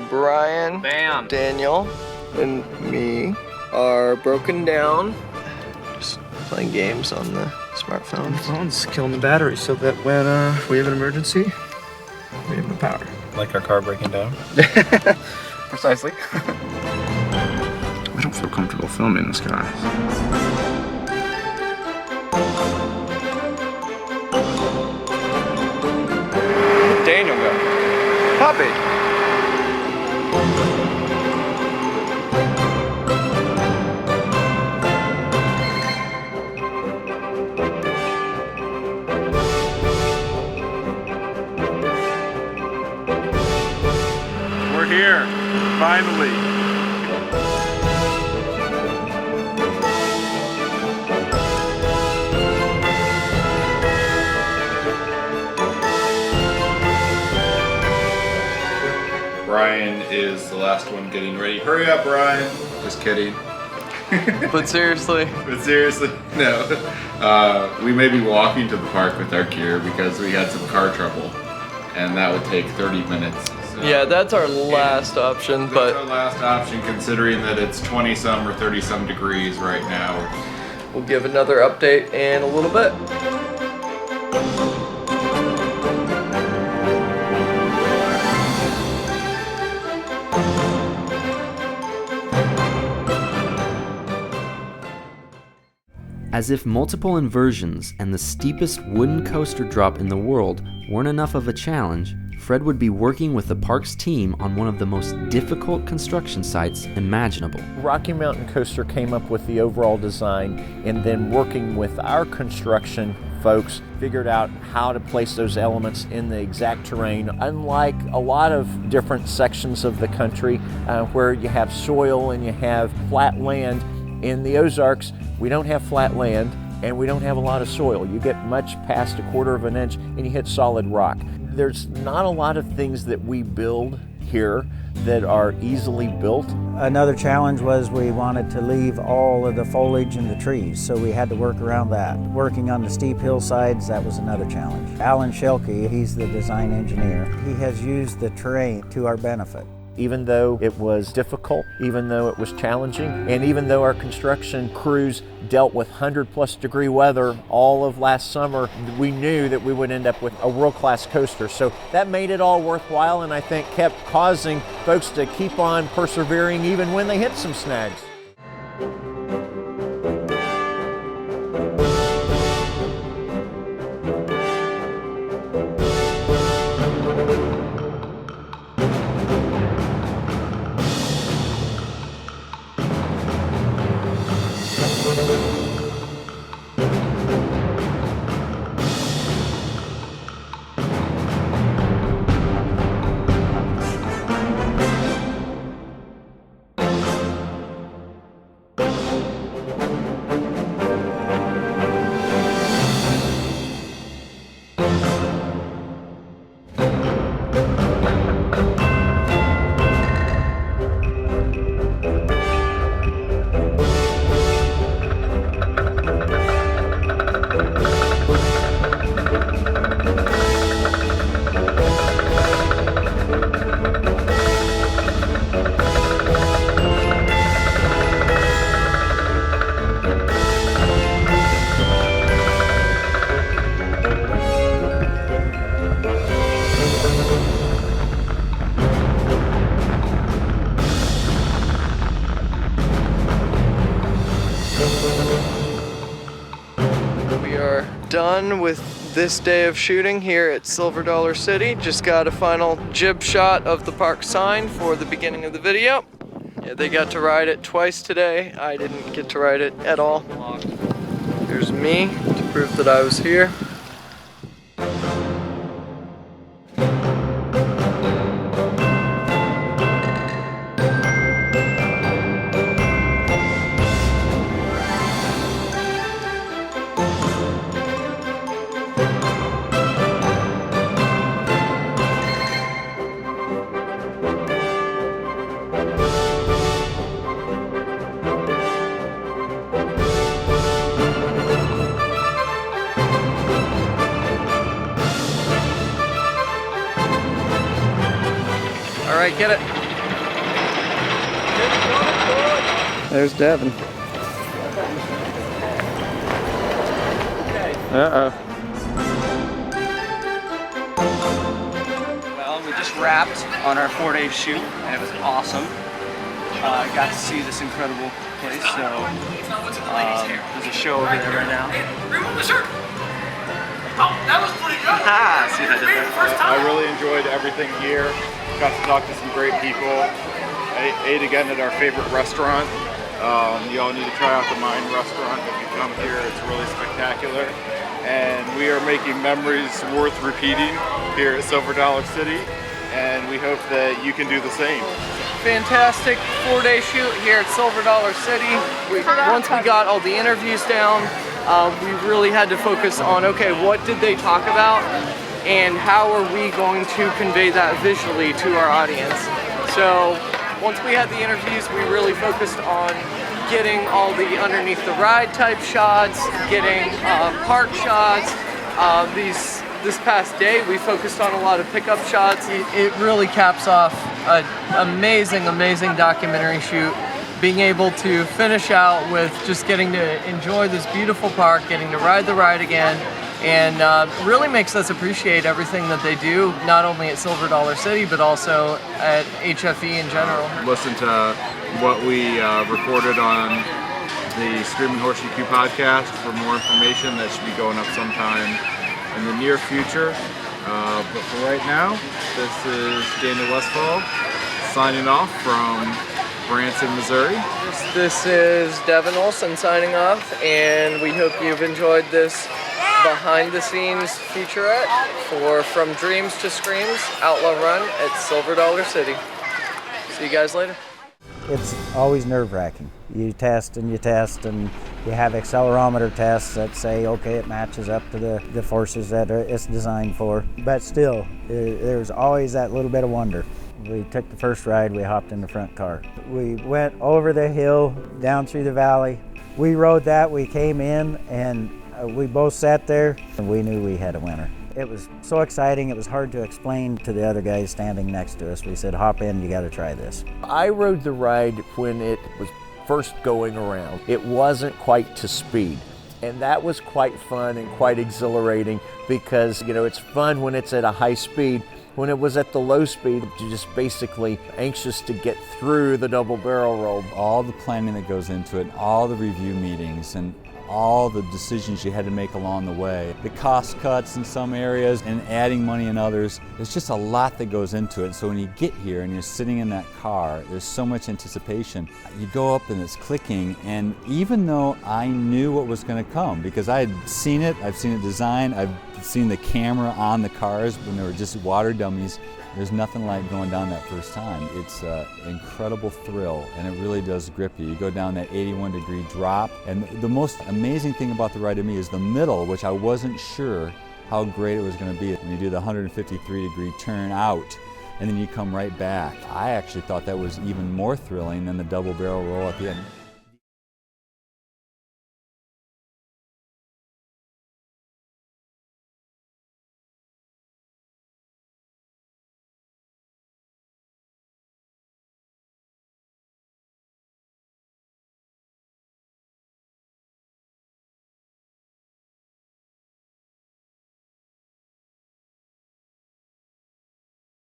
Brian, Bam. Daniel, and me are broken down. Just playing games on the smartphone. Phone's killing the battery so that when we have an emergency, we have no power. Like our car breaking down? Precisely. I don't feel comfortable filming this, guys. Daniel go. Puppy. We're here, finally. Brian is the last one getting ready. Hurry up, Brian. Just kidding. But seriously. But seriously, no. We may be walking to the park with our gear because we had some car trouble, and that would take 30 minutes. So. Yeah, that's our last option, That's but our last option, considering that it's 20-some or 30-some degrees right now. we'll give another update in a little bit. As if multiple inversions and the steepest wooden coaster drop in the world weren't enough of a challenge, Fred would be working with the park's team on one of the most difficult construction sites imaginable. Rocky Mountain Coaster came up with the overall design, and then working with our construction folks figured out how to place those elements in the exact terrain. Unlike a lot of different sections of the country where you have soil and you have flat land, in the Ozarks we don't have flat land and we don't have a lot of soil. You get much past 1/4 of an inch and you hit solid rock. There's not a lot of things that we build here that are easily built. Another challenge was we wanted to leave all of the foliage in the trees, so we had to work around that. Working on the steep hillsides, that was another challenge. Alan Schelke, he's the design engineer. He has used the terrain to our benefit. Even though it was difficult, even though it was challenging, and even though our construction crews dealt with 100+ degree weather all of last summer, we knew that we would end up with a world-class coaster. So that made it all worthwhile, and I think kept causing folks to keep on persevering even when they hit some snags. Done with this day of shooting here at Silver Dollar City. Just got a final jib shot of the park sign for the beginning of the video. Yeah, they got to ride it twice today. I didn't get to ride it at all. Here's me to prove that I was here. All right, get it. There's Devin. Uh-oh. Well, we just wrapped on our 4-day shoot, and it was awesome. I got to see this incredible place, so there's a show over there right now. Remove the shirt! Oh, that was pretty good! See what I did there? First time! I really enjoyed everything here. Got to talk to some great people. I ate again at our favorite restaurant. You all need to try out the Mine restaurant if you come here. It's really spectacular. And we are making memories worth repeating here at Silver Dollar City. And we hope that you can do the same. Fantastic 4-day shoot here at Silver Dollar City. Once we got all the interviews down, we really had to focus on, okay, what did they talk about and how are we going to convey that visually to our audience. So once we had the interviews, we really focused on getting all the underneath the ride type shots, getting park shots. This past day we focused on a lot of pickup shots. It really caps off an amazing documentary shoot, being able to finish out with just getting to enjoy this beautiful park, getting to ride the ride again, and really makes us appreciate everything that they do, not only at Silver Dollar City, but also at HFE in general. Listen to what we recorded on the Screaming Horseshoe Q podcast for more information. That should be going up sometime in the near future. But for right now, this is Daniel Westfall signing off from Branson, Missouri. This is Devin Olson signing off, and we hope you've enjoyed this behind-the-scenes featurette for From Dreams to Screams Outlaw Run at Silver Dollar City. See you guys later. It's always nerve-wracking. You test and you have accelerometer tests that say, okay, it matches up to the forces that it's designed for. But still, there's always that little bit of wonder. We took the first ride, we hopped in the front car. We went over the hill, down through the valley. We rode that, we came in, and we both sat there, and we knew we had a winner. It was so exciting, it was hard to explain to the other guys standing next to us. We said, hop in, you gotta try this. I rode the ride when it was first going around. It wasn't quite to speed. And that was quite fun and quite exhilarating because, you know, it's fun when it's at a high speed. When it was at the low speed, you're just basically anxious to get through the double barrel roll. All the planning that goes into it, all the review meetings, and all the decisions you had to make along the way. The cost cuts in some areas and adding money in others. There's just a lot that goes into it. So when you get here and you're sitting in that car, there's so much anticipation. You go up and it's clicking, and even though I knew what was going to come, because I had seen it, I've seen it designed, I've seen the camera on the cars when they were just water dummies, there's nothing like going down that first time. It's an incredible thrill, and it really does grip you. You go down that 81-degree drop, and the most amazing thing about the ride to me is the middle, which I wasn't sure how great it was going to be. When you do the 153-degree turn out, and then you come right back. I actually thought that was even more thrilling than the double barrel roll at the end.